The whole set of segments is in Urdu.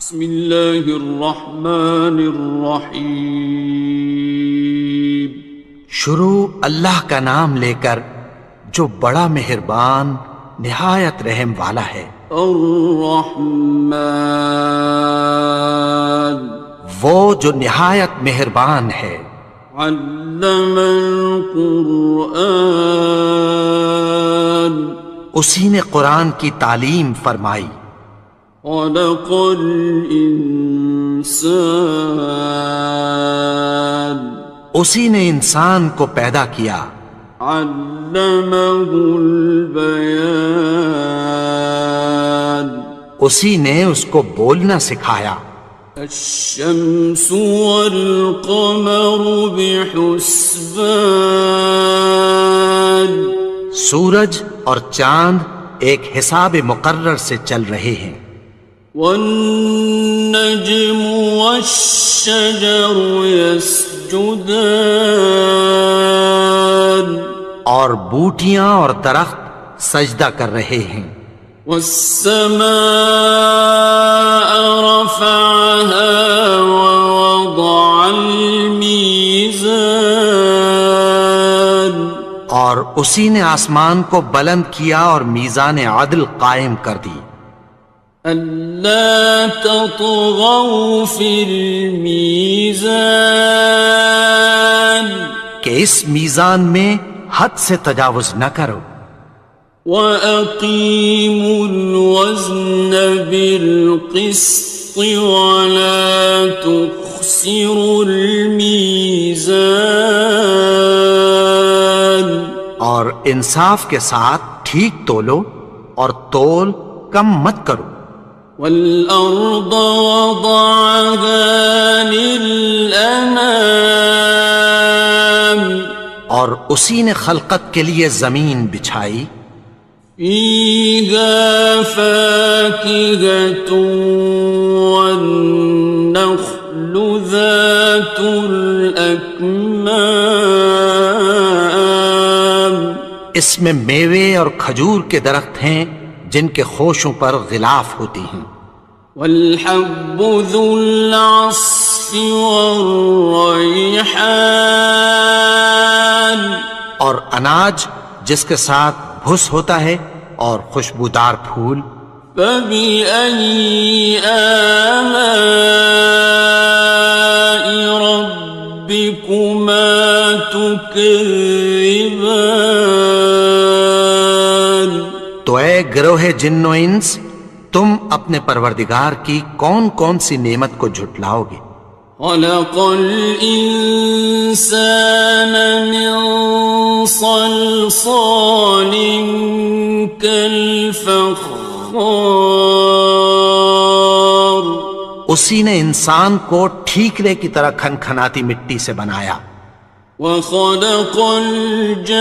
بسم اللہ الرحمن الرحیم۔ شروع اللہ کا نام لے کر جو بڑا مہربان نہایت رحم والا ہے۔ الرحمن، وہ جو نہایت مہربان ہے۔ علم القرآن، اسی نے قرآن کی تعلیم فرمائی۔ خلق الانسان، اسی نے انسان کو پیدا کیا۔ علمہ البیان، اسی نے اس کو بولنا سکھایا۔ الشمس والقمر بحسبان، سورج اور چاند ایک حساب مقرر سے چل رہے ہیں۔ والنجم والشجر يسجدان، اور بوٹیاں اور درخت سجدہ کر رہے ہیں۔ والسماء رفعها ووضع الميزان، اور اسی نے آسمان کو بلند کیا اور میزان عدل قائم کر دی۔ ألا تطغوا في الميزان، کہ اس میزان میں حد سے تجاوز نہ کرو۔ وَأَقِيمُوا الْوَزْنَ بِالْقِسْطِ وَلَا تُخْسِرُوا الْمِيزَانَ، اور انصاف کے ساتھ ٹھیک تولو اور تول کم مت کرو۔ وَالْأَرْضَ وَضَعَهَا لِلْأَنَامِ، اور اسی نے خلقت کے لیے زمین بچھائی۔ فِيهَا فَاكِهَةٌ وَالنَّخْلُ ذَاتُ الْأَكْمَامِ، اس میں میوے اور کھجور کے درخت ہیں جن کے خوشوں پر غلاف ہوتی ہیں۔ وَالْحَبُّ ذُو الْعَصْفِ وَالرَّيْحَانِ، اور اناج جس کے ساتھ بھس ہوتا ہے اور خوشبودار پھول۔ فَبِأَيِّ آلَاءِ رَبِّكُمَا تُكَذِّبَانِ، تو اے گروہ جن و انس، تم اپنے پروردگار کی کون کون سی نعمت کو جھٹلاؤ گے؟ خَلَقَ الْإِنسَانَ مِنْ صَلْصَالٍ كَالْفَخَّارِ، اسی نے انسان کو ٹھیکرے کی طرح کھنکھناتی مٹی سے بنایا۔ وَخَلَقَ الْجَانَّ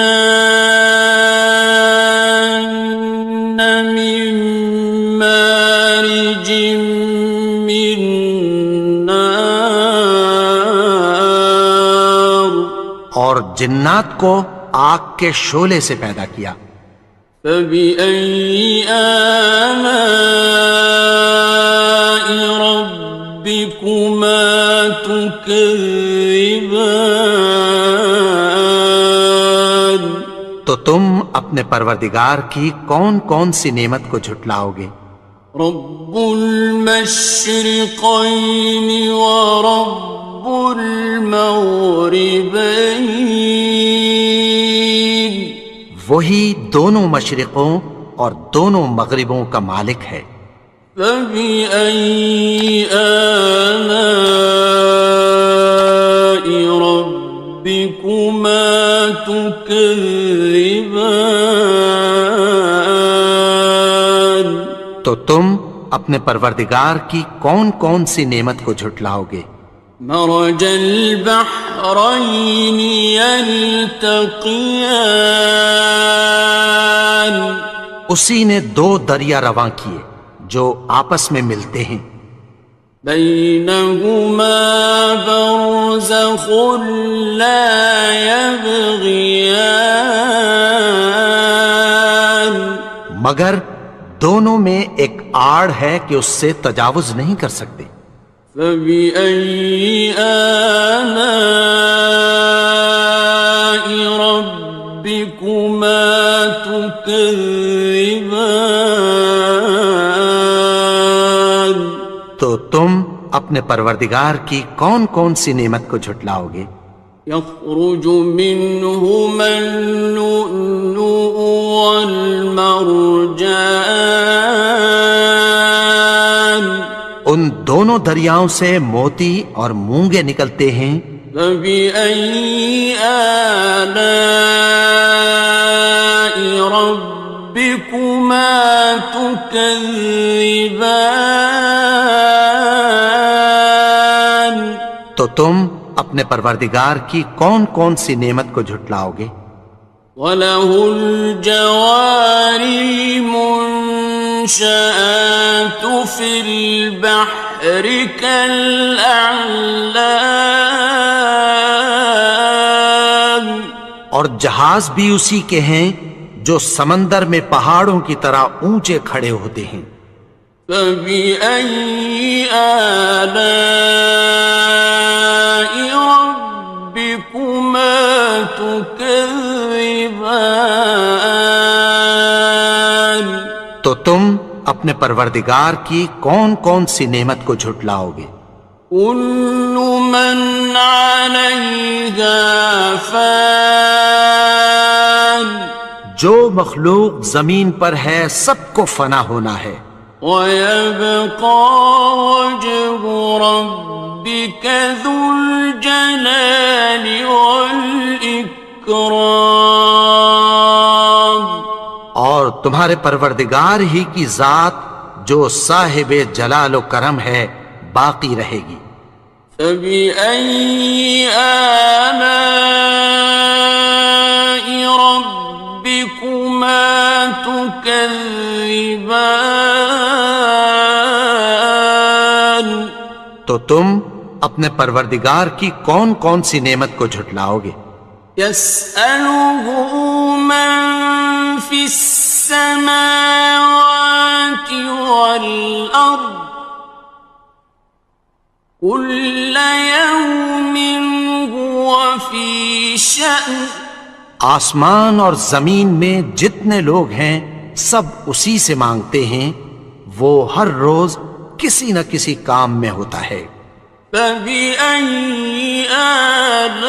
مِن مَّارِجٍ مِّن نَّارٍ، اور جنات کو آگ کے شعلے سے پیدا کیا۔ فَبِأَيِّ آلَاءِ رَبِّكُمَا تُكَذِّبَانِ، تو تم اپنے پروردگار کی کون کون سی نعمت کو جھٹلاؤ گے؟ رب المشرقین ورب المغربین، وہی دونوں مشرقوں اور دونوں مغربوں کا مالک ہے۔ فَبِأَيِّ آلَاءِ رَبِّكُمَا تُكَذِّبَانِ، تو تم اپنے پروردگار کی کون کون سی نعمت کو جھٹلاؤ گے؟ مرج البحرین یلتقیان، اسی نے دو دریا رواں کیے جو آپس میں ملتے ہیں۔ بینہما برزخ لا یبغیان، مگر دونوں میں ایک آڑ ہے کہ اس سے تجاوز نہیں کر سکتے۔ فَبِأَيِّ آلَاءِ رَبِّكُمَا تُكَذِّبَانِ؟ تو تم اپنے پروردگار کی کون کون سی نعمت کو جھٹلاؤ گے؟ يخرج منهما اللؤلؤ والمرجان، ان دونوں دریاؤں سے موتی اور مونگے نکلتے ہیں۔ فبأي آلاء ربكما تكذبان؟ تو تم اپنے پروردگار کی کون کون سی نعمت کو جھٹلاؤ گے؟ وَلَهُ الْجَوَارِ الْمُنشَآتُ فِي الْبَحْرِ كَالْأَعْلَامِ، اور جہاز بھی اسی کے ہیں جو سمندر میں پہاڑوں کی طرح اونچے کھڑے ہوتے ہیں۔ فَبِأَيِّ آلَاءِ رَبِّكُمَا تُكَذِّبَانِ؟ تو تم اپنے پروردگار کی کون کون سی نعمت کو جھٹلاؤ گے؟ كُلُّ مَنْ عَلَيْهَا فَانٍ، جو مخلوق زمین پر ہے سب کو فنا ہونا ہے۔ وَيَبْقَى وَجْهُ رَبِّكَ ذُو الْجَلَالِ وَالْإِكْرَامِ، اور تمہارے پروردگار ہی کی ذات جو صاحب جلال و کرم ہے باقی رہے گی۔ فَبِأَيِّ آلَاءِ رَبِّكُمَا تُكَذِّبَانِ؟ تو تم اپنے پروردگار کی کون کون سی نعمت کو جھٹلاؤ گے؟ يَسْأَلُهُ مَن فِي السَّمَاوَاتِ وَالْأَرْضِ كُلَّ يَوْمٍ هُوَ فِي شَأْنٍ، آسمان اور زمین میں جتنے لوگ ہیں سب اسی سے مانگتے ہیں، وہ ہر روز کسی نہ کسی کام میں ہوتا ہے۔ فَبِأَيِّ آلَاءِ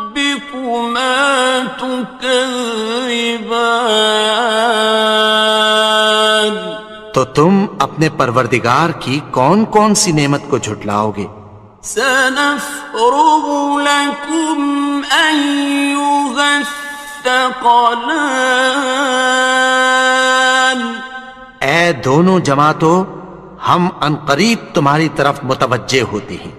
رَبِّكُمَا تُكَذِّبَانِ؟ تو تم اپنے پروردگار کی کون کون سی نعمت کو جھٹلاؤ گے؟ سَنَفْرُغُ لَكُمْ أَيُّهَ الثَّقَلَانِ، اے دونوں جماعتوں ہم عنقریب تمہاری طرف متوجہ ہوتے ہیں۔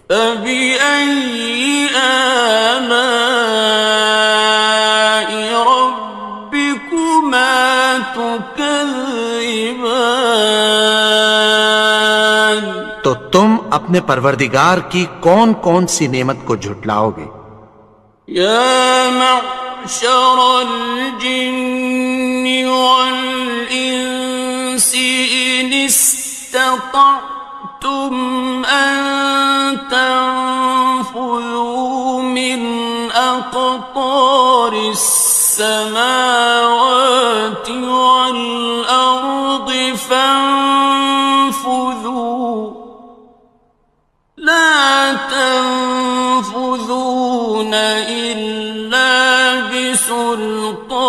فَبِأَيِّ آلَاءِ رَبِّكُمَا تُكَذِّبَانِ؟ تو تم اپنے پروردگار کی کون کون سی نعمت کو جھٹلاؤ گے؟ يَا مَعْشَرَ الْجِنِّ وَالْإِنسِ إِنِ اسْتَطَعْتُمْ أَن تَنفُذُوا مِنْ أَقْطَارِ السَّمَاوَاتِ وَالْأَرْضِ فَانفُذُوا لَا تَنفُذُونَ إِلَّا بِسُلْطَانٍ۔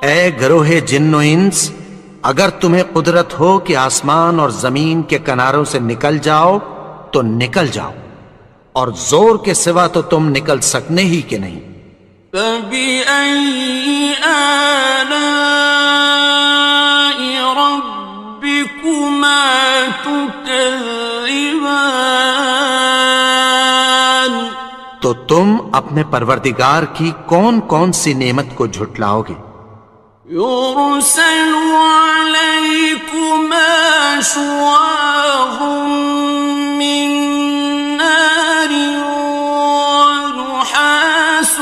اے گروہ جن و انس، اگر تمہیں قدرت ہو کہ آسمان اور زمین کے کناروں سے نکل جاؤ تو نکل جاؤ، اور زور کے سوا تو تم نکل سکنے ہی کہ نہیں۔ فَبِأَيِّ آلَاءِ رَبِّكُمَا تُكَذِّبَانِ؟ تو تم اپنے پروردگار کی کون کون سی نعمت کو جھٹلاؤ گے؟ يُرْسَلُ عَلَيْكُمَا شُوَاظٌ مِّن نَّارٍ وَنُحَاسٌ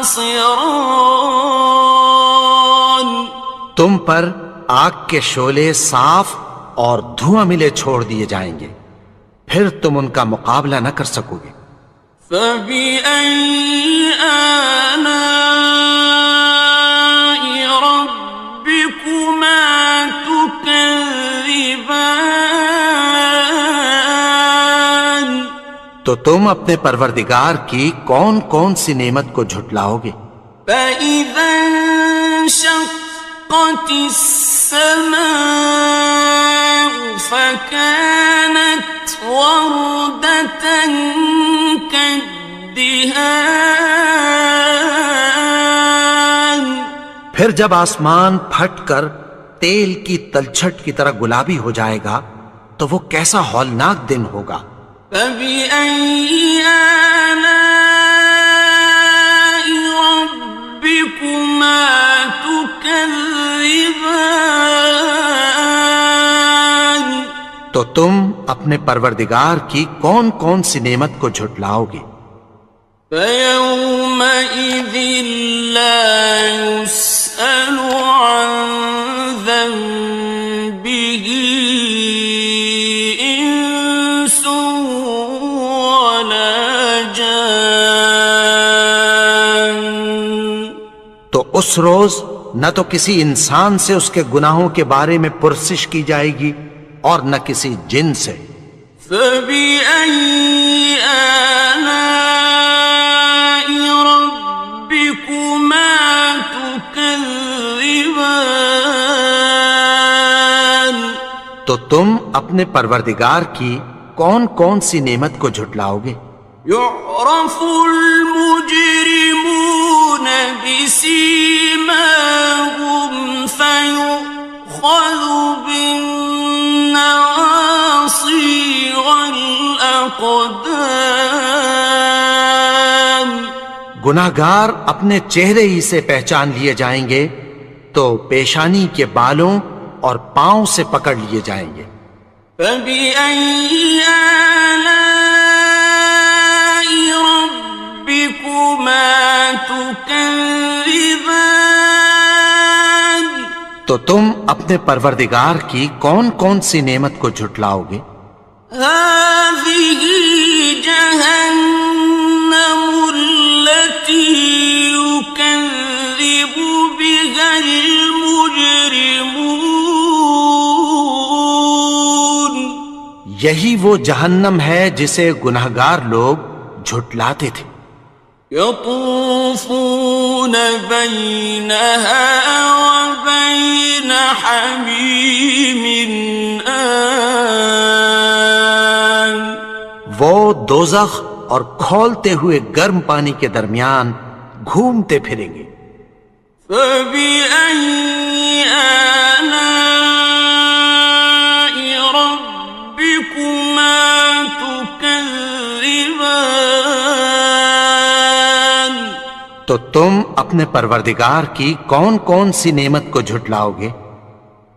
ينتصران. تم پر آگ کے شعلے صاف اور دھواں ملے چھوڑ دیے جائیں گے، پھر تم ان کا مقابلہ نہ کر سکو گے۔ فبأي آلاء ربكما تكذبان. تو تم اپنے پروردگار کی کون کون سی نعمت کو جھٹلاؤ گے؟ فإذا انشقت السماء فكانت وردة كالدهان. پھر جب آسمان پھٹ کر تیل کی تلچھٹ کی طرح گلابی ہو جائے گا تو وہ کیسا ہولناک دن ہوگا۔ فبأي آلاء ربكما تكذبان. تو تم اپنے پروردگار کی کون کون سی نعمت کو جھٹلاؤ گے؟ فيومئذ لا يسأل عن ذنبه إنس ولا جان. تو اس روز نہ تو کسی انسان سے اس کے گناہوں کے بارے میں پرسش کی جائے گی اور نہ کسی جن سے۔ فبأي آلاء ربكما تكذبان. تو تم اپنے پروردگار کی کون کون سی نعمت کو جھٹلاؤ گے؟ يعرف المجرمون بسيماهم فيؤخذ بالنواصي والأقدام. گناہگار اپنے چہرے ہی سے پہچان لیے جائیں گے تو پیشانی کے بالوں اور پاؤں سے پکڑ لیے جائیں گے۔ فبأي آلاء ربكما تكذبان. تو تم اپنے پروردگار کی کون کون سی نعمت کو جھٹلاؤ گے؟ هذه جهنم التي يكذب بها المجرمون. یہی وہ جہنم ہے جسے گناہگار لوگ جھٹلاتے تھے۔ يطوفون بينها وبين حميم آن. وہ دوزخ اور کھولتے ہوئے گرم پانی کے درمیان گھومتے پھریں گے۔ فبأي آلاء ربكما تكذبان. تو تم اپنے پروردگار کی کون کون سی نعمت کو جھٹلاؤ گے؟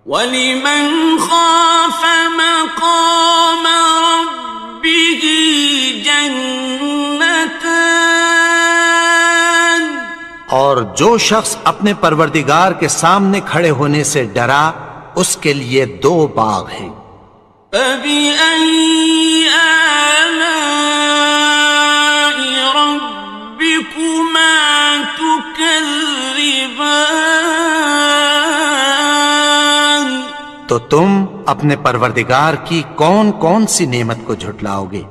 وَلِمَنْ خَافَ مَقَامَ رَبِّهِ جَنَّتَانِ. اور جو شخص اپنے پروردگار کے سامنے کھڑے ہونے سے ڈرا اس کے لیے دو باغ ہیں۔ فَبِأَيِّ آلَاءِ رَبِّكُمَا تُكَذِّبَانِ. تو تم اپنے پروردگار کی کون کون سی نعمت کو جھٹلاؤ گے؟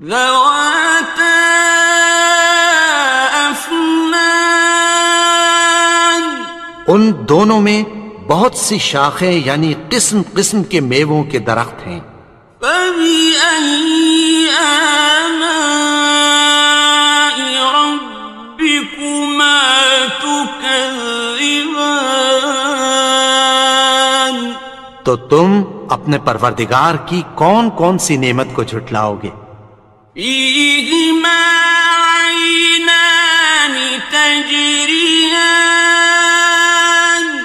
ذَوَاتَا أَفْنَانٍ. ان دونوں میں بہت سی شاخیں یعنی قسم قسم کے میووں کے درخت ہیں۔ فَبِأَيِّ آلَاءِ رَبِّكُمَا تُكَذِّبَانِ. تو تم اپنے پروردگار کی کون کون سی نعمت کو جھٹلاؤ گے؟ فِيهِمَا عَيْنَانِ تَجْرِيَانِ.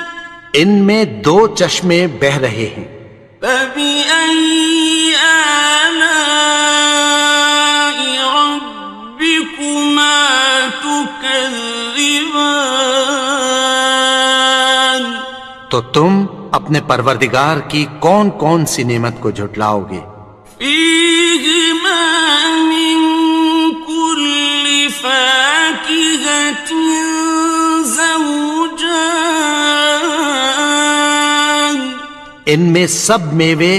ان میں دو چشمے بہہ رہے ہیں۔ فَبِأَيِّ آلَاءِ رَبِّكُمَا تُكَذِّبَانِ. تكذبان تو تم اپنے پروردگار کی کون کون سی نعمت کو جھٹلاؤ گے؟ فيهما من كل فاكهة زوجان ان میں سب میوے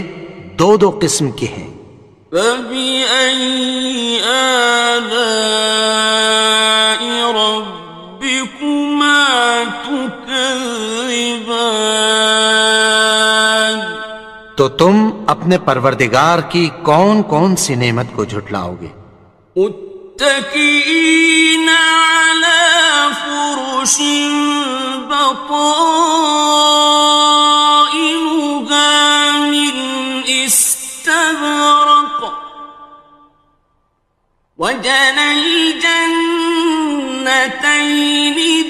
دو دو قسم کے ہیں۔ فبأي آلاء ربكما تكذبان تو تم اپنے پروردگار کی کون کون سی نعمت کو جھٹلاؤ گے؟ متكئين على فرش بطائنها من استبرق وجنى الجنتين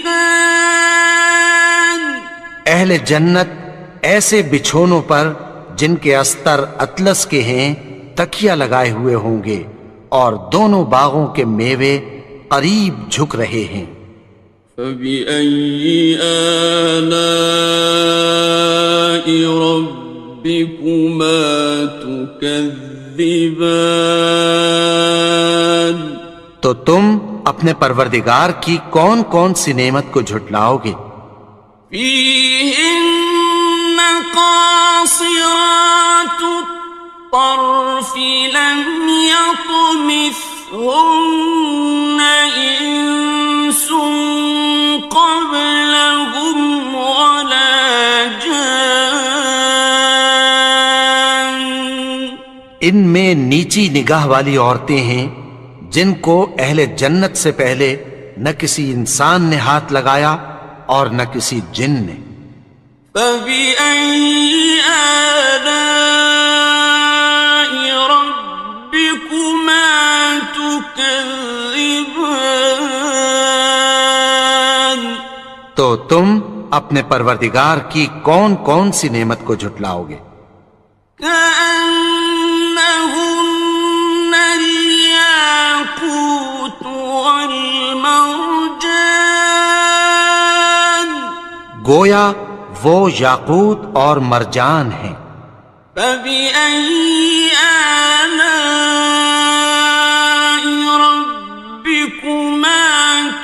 دان اہل جنت ایسے بچھونوں پر جن کے استر اطلس کے ہیں تکیہ لگائے ہوئے ہوں گے، اور دونوں باغوں کے میوے قریب جھک رہے ہیں۔ فبأي آلاء ربكما تكذبان تو تم اپنے پروردگار کی کون کون سی نعمت کو جھٹلاؤ گے؟ فيهن قاصرات الطرف لم يطمثهن إنس قبلهم ولا جان ان میں نیچی نگاہ والی عورتیں ہیں جن کو اہل جنت سے پہلے نہ کسی انسان نے ہاتھ لگایا اور نہ کسی جن نے۔ فبأي آلاء ربكما تكذبان تو تم اپنے پروردگار کی کون کون سی نعمت کو جھٹلاؤ گے؟ كأنهن الياقوت والمرجان گویا وہ یاقوت اور مرجان ہیں۔ فبأي آلاء ربكما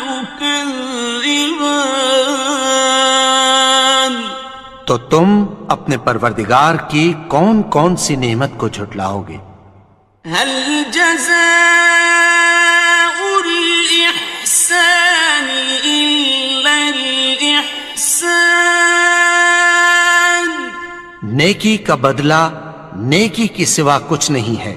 تكذبان تو تم اپنے پروردگار کی کون کون سی نعمت کو جھٹلاؤ گے؟ هل جزاء الإحسان إلا الإحسان نیکی کا بدلہ نیکی کی سوا کچھ نہیں ہے۔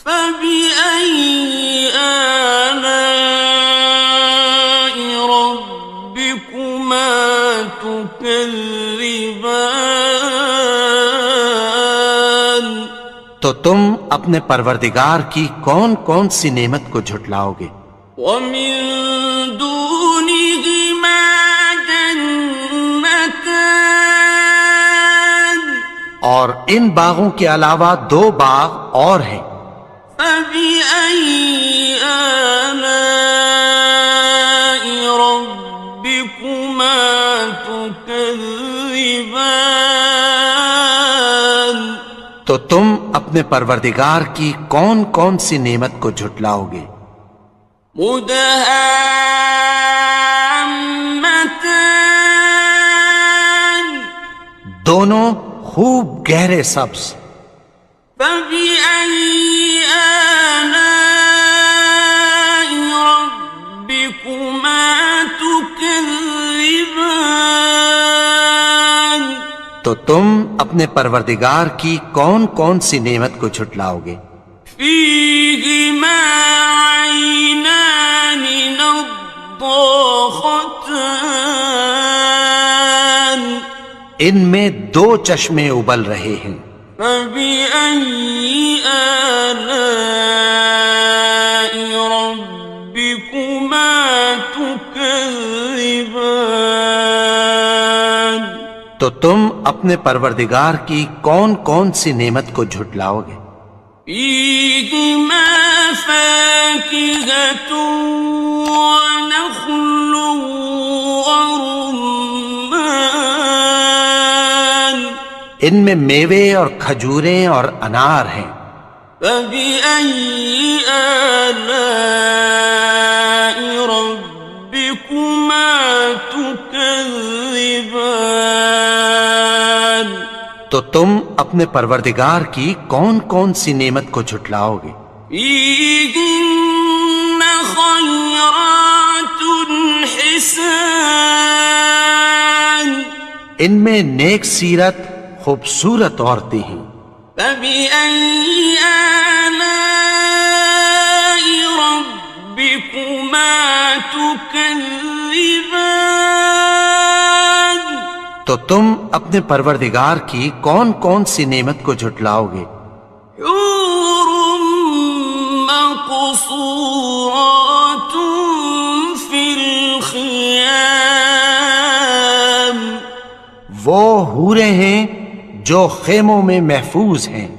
فبأي آلاء ربكما تكذبان تو تم اپنے پروردگار کی کون کون سی نعمت کو جھٹلاؤ گے؟ ومن دونهما جنتان اور ان باغوں کے علاوہ دو باغ اور ہیں۔ فبأي آلاء ربكما تكذبان تو تم اپنے پروردگار کی کون کون سی نعمت کو جھٹلاؤ گے؟ مدهامتان دونوں خوب گہرے سبز۔ فبأي آلاء ربكما تكذبان تو تم اپنے پروردگار کی کون کون سی نعمت کو جھٹلاؤ گے؟ فيهما عينان نضاختان ان میں دو چشمے ابل رہے ہیں۔ فبأي آلاء ربكما تكذبان تو تم اپنے پروردگار کی کون کون سی نعمت کو جھٹلاؤ گے؟ فيهما فاكهة ونخل ورمان ان میں میوے اور کھجوریں اور انار ہیں. فبأي آلاء ربكما تكذبان تو تم اپنے پروردگار کی کون کون سی نعمت کو جھٹلاؤ گے؟ فيهن خيرات حسان ان میں نیک سیرت خوبصورت عورتیں ہیں. فبأي آلاء ربكما تكذبان تو تم اپنے پروردگار کی کون کون سی نعمت کو جھٹلاؤ گے؟ حور مقصورات في الخيام وہ حوریں ہیں جو خیموں میں محفوظ ہیں.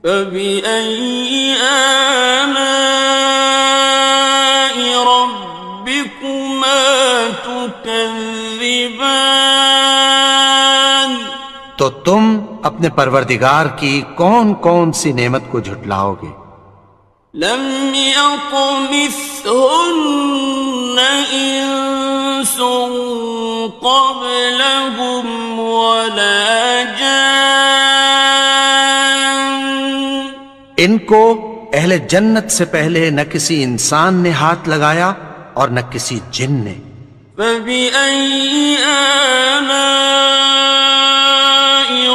فبأي آلاء ربكما تكذبان تو تم اپنے پروردگار کی کون کون سی نعمت کو جھٹلاؤ گے؟ لم يطمثهن إنس قبلهم ولا جان ان کو اہل جنت سے پہلے نہ کسی انسان نے ہاتھ لگایا اور نہ کسی جن نے. فبأي آلاء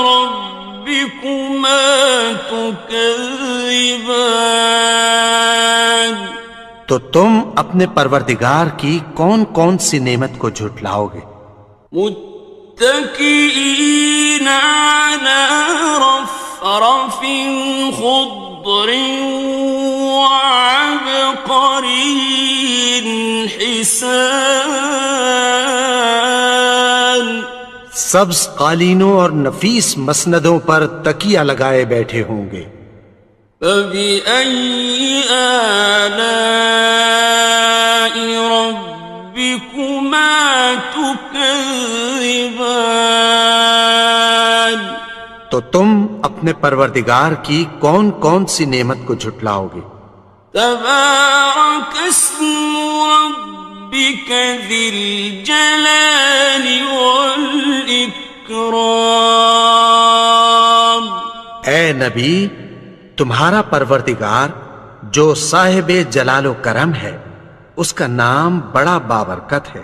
ربكما تكذبان تو تم اپنے پروردگار کی کون کون سی نعمت کو جھٹلاؤ گے؟ متكئين على رفرف خضر وعبقري حسان سبز قالینوں اور نفیس مسندوں پر تکیہ لگائے بیٹھے ہوں گے. فبأي آلاء ربكما تكذبان تو تم اپنے پروردگار کی کون کون سی نعمت کو جھٹلاؤ گے؟ تبارك اسم ربك ذي الجلال والإكرام اے نبی، تمہارا پروردگار جو صاحب جلال و کرم ہے، اس کا نام بڑا بابرکت ہے.